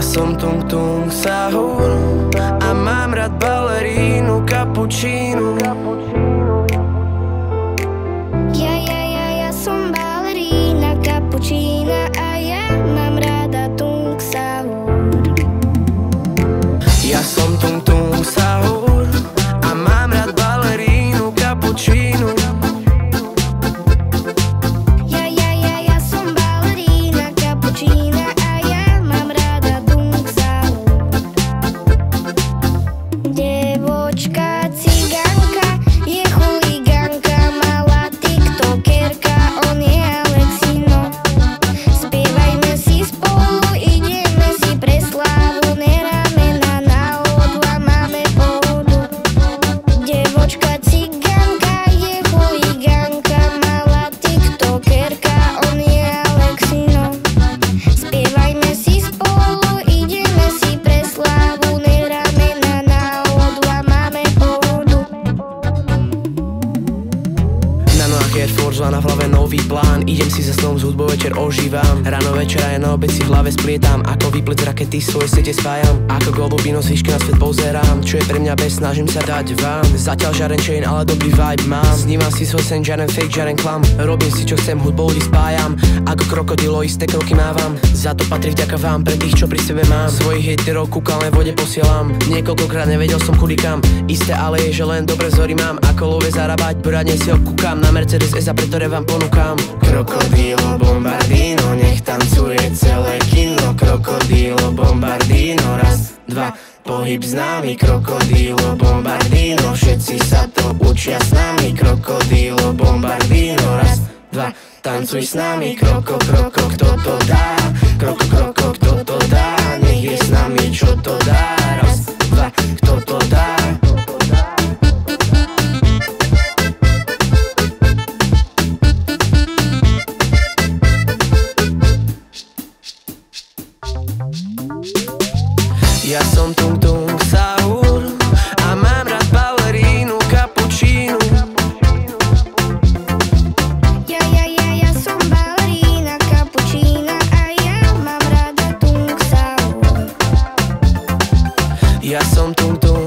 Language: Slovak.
som tung tung sahur a mám rád balerínu kapučínu. Ja som balerína kapučína a ja mám rada tung sahur. Ja som tung tung sahur a mám rád balerínu kapučínu. Ja som balerína kapučína a ja mám rada tung sahur. Devočka cigánka je chuligánka, malá tiktokerka, on je Alexino. Spievajme si spolu, ideme si pre slávu, neráme na náhodu a máme pohodu. Devočka cigánka je chuligánka, malá tiktokerka, on je Alexino. Spievajme si spolu, ideme si pre slávu, neráme na náhodu a máme pohodu. Na nohách Air Force One a v hlave nový plán. Idem si za snom, s hudbou večer ožívam. Ráno večera ja na obed si v hlave splietam. Ako výplet z rakety svoje siete spájam. Ako globobino z výšky na svet pozerám. Čo je pre mňa bez, snažím sa dať vám. Zatiaľ žiaden chain, ale dobrý vibe mám. Snívam si svoj sen, žiaden fake, žiaden klam. Robím si čo chcem, hudbou ľudí spájam. Ako krokodilo isté kroky mávam. Za to patrí vďaka vám, pre tých čo pri sebe mám. Svojich hejterov kúkalné vode posielam. Niekoľkokrát nevedel som kudy kam. Isté ale je, že len dobre vzory mám. Ako love zarábať, poradne si obkúkam. Na Mercedes S, pre ktoré vám ponúkam. Krokodilo bombardino, nech tancuje celé kino. Krokodilo bombardino, raz, dva, pohyb s nami. Krokodilo bombardino, všetci sa to učia s nami. Krokodilo bombardino, raz, dva, tancuj s nami. Kroko, kroko, kto to dá? Kroko, kroko, kto to dá? Nech je s nami, čo to dá? Raz, dva, kto to dá? Ja som tung tung sahur a mám rád balerínu kapučínu. Ja som balerína kapučína a ja mám rada tung sahur. Ja som tung tung